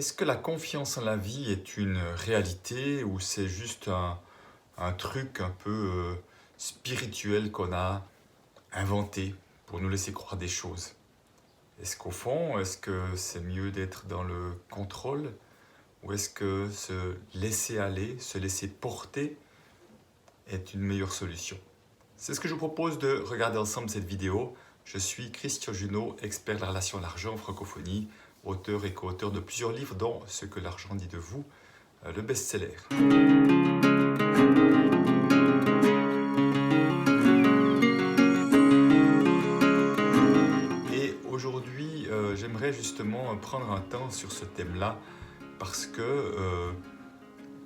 Est-ce que la confiance en la vie est une réalité ou c'est juste un truc un peu spirituel qu'on a inventé pour nous laisser croire des choses? Est-ce qu'au fond, est-ce que c'est mieux d'être dans le contrôle ou est-ce que se laisser aller, se laisser porter est une meilleure solution? C'est ce que je vous propose de regarder ensemble cette vidéo. Je suis Christian Junot, expert de la relation à l'argent en francophonie, auteur et co-auteur de plusieurs livres dont Ce que l'argent dit de vous, le best-seller. Et aujourd'hui, j'aimerais justement prendre un temps sur ce thème-là parce que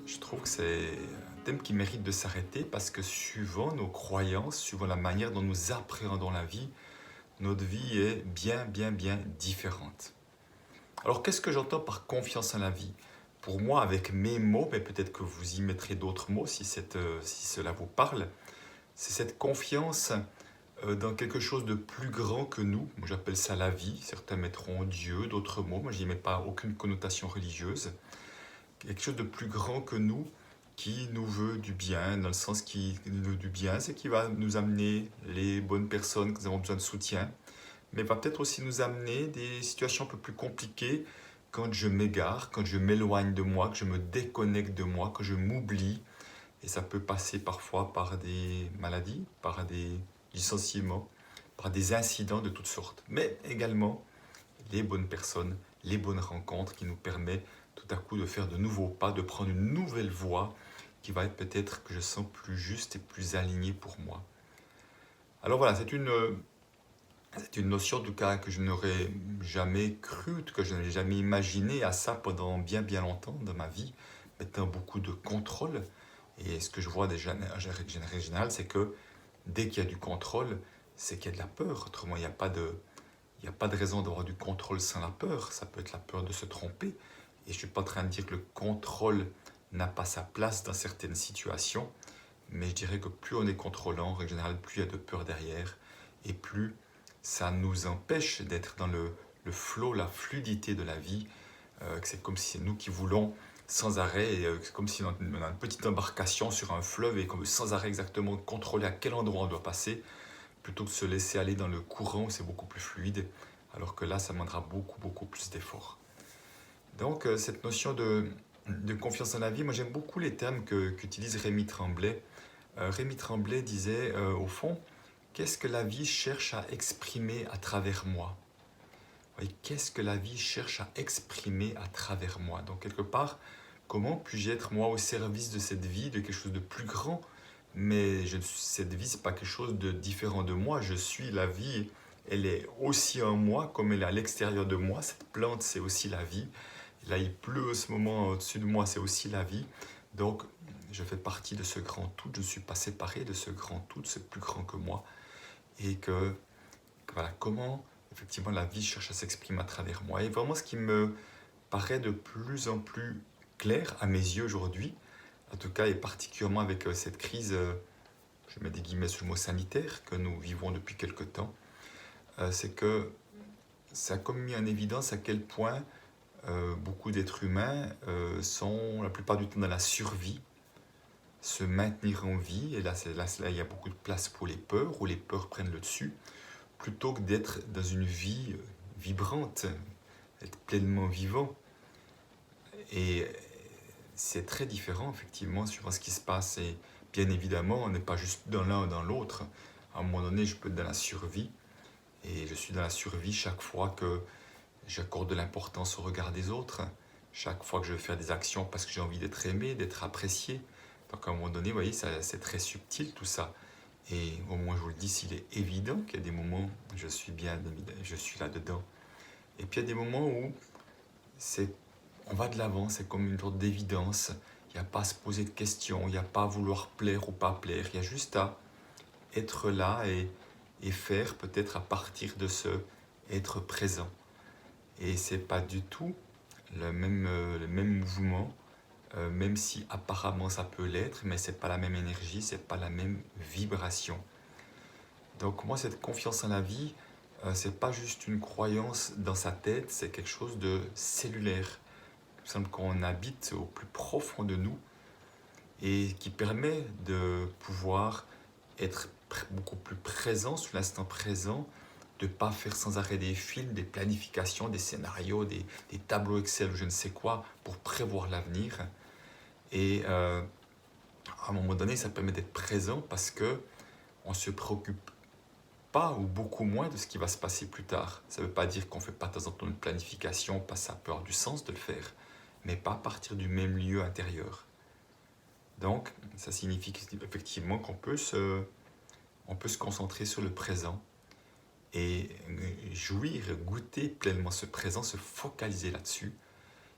je trouve que c'est un thème qui mérite de s'arrêter parce que suivant nos croyances, suivant la manière dont nous appréhendons la vie, notre vie est bien différente. Alors qu'est-ce que j'entends par confiance en la vie? Pour moi, avec mes mots, mais peut-être que vous y mettrez d'autres mots si cela vous parle, c'est cette confiance dans quelque chose de plus grand que nous. Moi, j'appelle ça la vie. Certains mettront Dieu, d'autres mots. Moi, je n'y mets pas aucune connotation religieuse. Quelque chose de plus grand que nous qui nous veut du bien, dans le sens qui nous veut du bien, c'est qui va nous amener les bonnes personnes qui ont besoin de soutien, mais va peut-être aussi nous amener des situations un peu plus compliquées quand je m'égare, quand je m'éloigne de moi, que je me déconnecte de moi, que je m'oublie. Et ça peut passer parfois par des maladies, par des licenciements, par des incidents de toutes sortes. Mais également les bonnes personnes, les bonnes rencontres qui nous permettent tout à coup de faire de nouveaux pas, de prendre une nouvelle voie qui va être peut-être que je sens plus juste et plus alignée pour moi. Alors voilà, c'est une notion en tout cas que je n'aurais jamais cru, que je n'ai jamais imaginé à ça pendant bien longtemps dans ma vie, mettant beaucoup de contrôle. Et ce que je vois déjà en règle générale, c'est que dès qu'il y a du contrôle, c'est qu'il y a de la peur. Autrement, il n'y a pas de raison d'avoir du contrôle sans la peur. Ça peut être la peur de se tromper. Et je ne suis pas en train de dire que le contrôle n'a pas sa place dans certaines situations, mais je dirais que plus on est contrôlant, en règle générale, plus il y a de peur derrière, et plus ça nous empêche d'être dans le flow, la fluidité de la vie. C'est comme si c'est nous qui voulons sans arrêt, c'est comme si on a une petite embarcation sur un fleuve et qu'on veut sans arrêt exactement contrôler à quel endroit on doit passer, plutôt que de se laisser aller dans le courant où c'est beaucoup plus fluide, alors que là, ça demandera beaucoup plus d'efforts. Donc, cette notion de confiance en la vie, moi j'aime beaucoup les termes qu'utilise Rémi Tremblay. Rémi Tremblay disait, au fond, qu'est-ce que la vie cherche à exprimer à travers moi? Oui, qu'est-ce que la vie cherche à exprimer à travers moi? Donc, quelque part, comment puis-je être moi au service de cette vie, de quelque chose de plus grand? Mais cette vie, ce n'est pas quelque chose de différent de moi. Je suis la vie, elle est aussi en moi comme elle est à l'extérieur de moi. Cette plante, c'est aussi la vie. Là, il pleut en ce moment au-dessus de moi, c'est aussi la vie. Donc, je fais partie de ce grand tout. Je ne suis pas séparé de ce grand tout, c'est plus grand que moi. Et que voilà, comment effectivement la vie cherche à s'exprimer à travers moi. Et vraiment, ce qui me paraît de plus en plus clair à mes yeux aujourd'hui, en tout cas, et particulièrement avec cette crise, je mets des guillemets sur le mot sanitaire, que nous vivons depuis quelque temps, c'est que ça a comme mis en évidence à quel point beaucoup d'êtres humains sont la plupart du temps dans la survie, se maintenir en vie, et là, il y a beaucoup de place pour les peurs, où les peurs prennent le dessus, plutôt que d'être dans une vie vibrante, être pleinement vivant. Et c'est très différent, effectivement, suivant ce qui se passe. Et bien évidemment, on n'est pas juste dans l'un ou dans l'autre. À un moment donné, je peux être dans la survie, et je suis dans la survie chaque fois que j'accorde de l'importance au regard des autres, chaque fois que je vais faire des actions parce que j'ai envie d'être aimé, d'être apprécié. Donc à un moment donné, vous voyez, c'est très subtil tout ça. Et au moins je vous le dis, s'il est évident qu'il y a des moments où je suis je suis là-dedans. Et puis il y a des moments où on va de l'avant, c'est comme une sorte d'évidence. Il n'y a pas à se poser de questions, il n'y a pas à vouloir plaire ou pas plaire. Il y a juste à être là et faire peut-être à partir de ce être présent. Et c'est pas du tout le même mouvement, même si apparemment ça peut l'être, mais c'est pas la même énergie, c'est pas la même vibration. Donc moi, cette confiance en la vie, c'est pas juste une croyance dans sa tête, c'est quelque chose de cellulaire. tout simplement qu'on habite au plus profond de nous et qui permet de pouvoir être beaucoup plus présent sur l'instant présent, de ne pas faire sans arrêt des films, des planifications, des scénarios, des tableaux Excel ou je ne sais quoi pour prévoir l'avenir. Et à un moment donné, ça permet d'être présent parce que on se préoccupe pas ou beaucoup moins de ce qui va se passer plus tard. Ça ne veut pas dire qu'on ne fait pas de temps en temps une planification parce que ça peut avoir du sens de le faire, mais pas à partir du même lieu intérieur. Donc, ça signifie effectivement on peut se concentrer sur le présent et jouir, goûter pleinement ce présent, se focaliser là-dessus.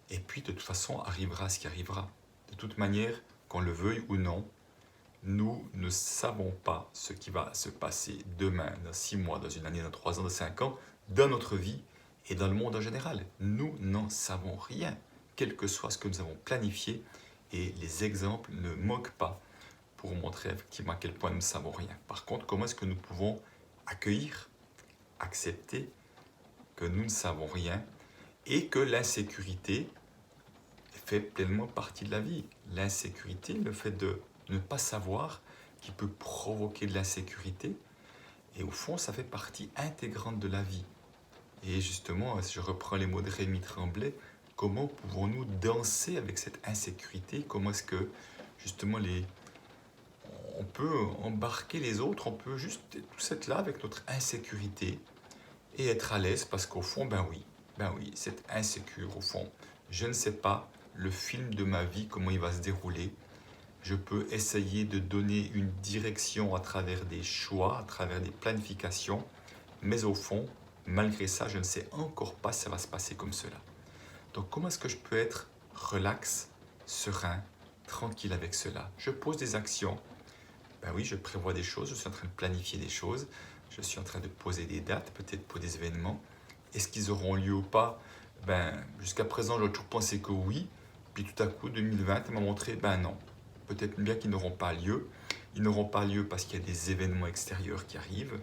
Et puis, de toute façon, arrivera ce qui arrivera. De toute manière, qu'on le veuille ou non, nous ne savons pas ce qui va se passer demain, dans 6 mois, dans une année, dans 3 ans, dans 5 ans, dans notre vie et dans le monde en général. Nous n'en savons rien, quel que soit ce que nous avons planifié, et les exemples ne manquent pas pour montrer effectivement à quel point nous ne savons rien. Par contre, comment est-ce que nous pouvons accueillir, accepter que nous ne savons rien et que l'insécurité fait pleinement partie de la vie. L'insécurité, le fait de ne pas savoir, qui peut provoquer de l'insécurité, et au fond, ça fait partie intégrante de la vie. Et justement, si je reprends les mots de Rémi Tremblay, comment pouvons-nous danser avec cette insécurité? Comment est-ce que, justement, on peut embarquer les autres, on peut juste tous être là avec notre insécurité et être à l'aise parce qu'au fond, ben oui, c'est insécure au fond. Je ne sais pas le film de ma vie, comment il va se dérouler. Je peux essayer de donner une direction à travers des choix, à travers des planifications, mais au fond, malgré ça, je ne sais encore pas si ça va se passer comme cela. Donc comment est-ce que je peux être relax, serein, tranquille avec cela? Je pose des actions. Ben oui, je prévois des choses, je suis en train de planifier des choses, je suis en train de poser des dates, peut-être pour des événements. Est-ce qu'ils auront lieu ou pas? Ben, jusqu'à présent, j'ai toujours pensé que oui, puis tout à coup, 2020 m'a montré, ben non, peut-être bien qu'ils n'auront pas lieu. Ils n'auront pas lieu parce qu'il y a des événements extérieurs qui arrivent,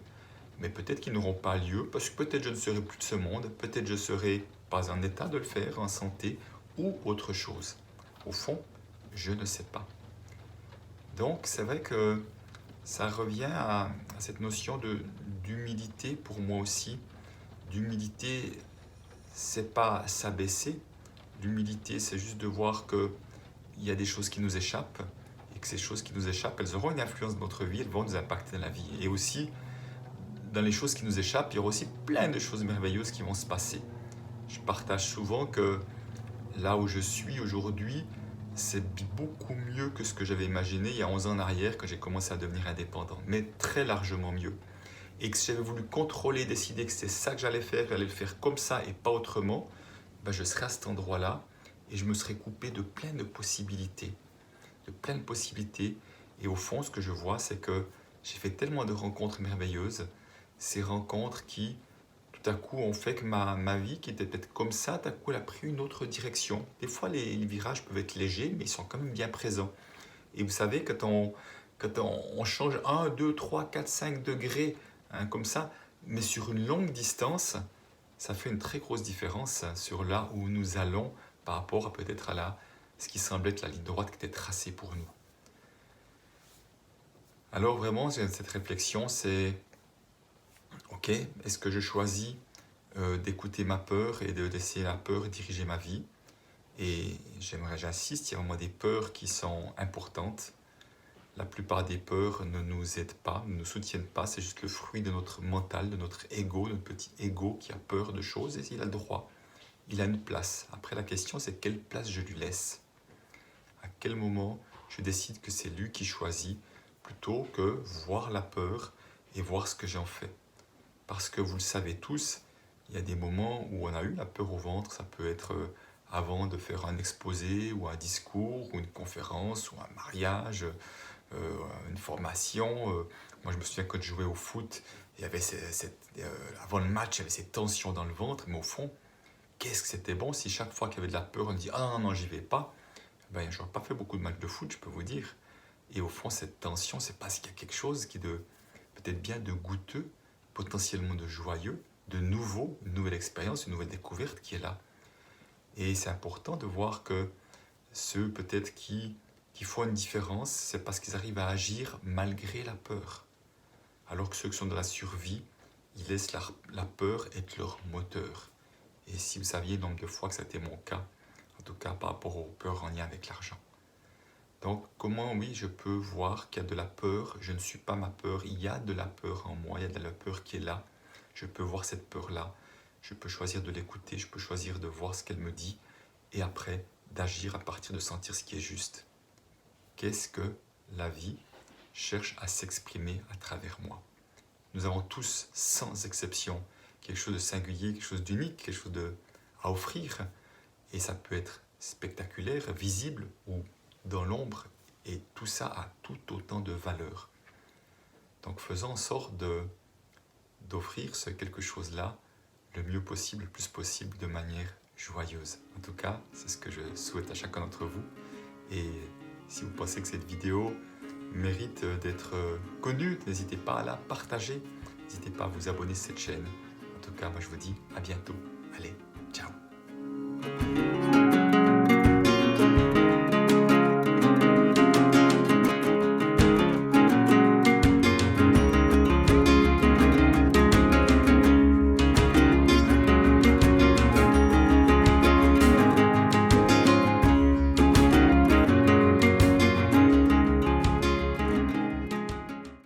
mais peut-être qu'ils n'auront pas lieu parce que peut-être je ne serai plus de ce monde, peut-être je ne serai pas en état de le faire, en santé ou autre chose. Au fond, je ne sais pas. Donc c'est vrai que ça revient à cette notion d'humilité pour moi aussi. D'humilité, c'est pas s'abaisser. L'humilité, c'est juste de voir qu'il y a des choses qui nous échappent et que ces choses qui nous échappent, elles auront une influence dans notre vie, elles vont nous impacter dans la vie. Et aussi, dans les choses qui nous échappent, il y aura aussi plein de choses merveilleuses qui vont se passer. Je partage souvent que là où je suis aujourd'hui, c'est beaucoup mieux que ce que j'avais imaginé il y a 11 ans en arrière quand j'ai commencé à devenir indépendant, mais très largement mieux. Et que si j'avais voulu contrôler, décider que c'est ça que j'allais le faire comme ça et pas autrement, ben je serais à cet endroit-là et je me serais coupé de plein de possibilités. De plein de possibilités. Et au fond, ce que je vois, c'est que j'ai fait tellement de rencontres merveilleuses, ces rencontres qui, tout à coup, ont fait que ma vie, qui était peut-être comme ça, tout à coup, elle a pris une autre direction. Des fois, les virages peuvent être légers, mais ils sont quand même bien présents. Et vous savez, quand on change 1, 2, 3, 4, 5 degrés, hein, comme ça, mais sur une longue distance, ça fait une très grosse différence sur là où nous allons par rapport à peut-être à ce qui semblait être la ligne droite qui était tracée pour nous. Alors vraiment, cette réflexion, c'est ok, est-ce que je choisis d'écouter ma peur et de laisser la peur diriger ma vie? Et j'insiste, il y a vraiment des peurs qui sont importantes. La plupart des peurs ne nous aident pas, ne nous soutiennent pas, c'est juste le fruit de notre mental, de notre ego, notre petit ego qui a peur de choses et il a le droit, il a une place. Après la question c'est quelle place je lui laisse? À quel moment je décide que c'est lui qui choisit plutôt que voir la peur et voir ce que j'en fais? Parce que vous le savez tous, il y a des moments où on a eu la peur au ventre, ça peut être avant de faire un exposé ou un discours ou une conférence ou un mariage, une formation. Moi je me souviens quand je jouais au foot, il y avait avant le match, il y avait ces tensions dans le ventre, mais au fond, qu'est-ce que c'était bon si chaque fois qu'il y avait de la peur, on dit ah non, non, j'y vais pas. Ben, je n'aurais pas fait beaucoup de matchs de foot, je peux vous dire. Et au fond, cette tension, c'est parce qu'il y a quelque chose qui est peut-être bien de goûteux, potentiellement de joyeux, de nouveau, une nouvelle expérience, une nouvelle découverte qui est là. Et c'est important de voir que ceux peut-être qui font une différence, c'est parce qu'ils arrivent à agir malgré la peur. Alors que ceux qui sont dans la survie, ils laissent la peur être leur moteur. Et si vous saviez le nombre de fois que ça a été mon cas, en tout cas par rapport aux peurs en lien avec l'argent. Donc comment, oui, je peux voir qu'il y a de la peur, je ne suis pas ma peur, il y a de la peur en moi, il y a de la peur qui est là, je peux voir cette peur-là, je peux choisir de l'écouter, je peux choisir de voir ce qu'elle me dit, et après d'agir à partir de sentir ce qui est juste. Qu'est-ce que la vie cherche à s'exprimer à travers moi? Nous avons tous, sans exception, quelque chose de singulier, quelque chose d'unique, quelque chose à offrir. Et ça peut être spectaculaire, visible ou dans l'ombre. Et tout ça a tout autant de valeur. Donc faisons en sorte d'offrir ce quelque chose-là le mieux possible, le plus possible, de manière joyeuse. En tout cas, c'est ce que je souhaite à chacun d'entre vous. Et si vous pensez que cette vidéo mérite d'être connue, n'hésitez pas à la partager, n'hésitez pas à vous abonner à cette chaîne. En tout cas, moi je vous dis à bientôt. Allez, ciao!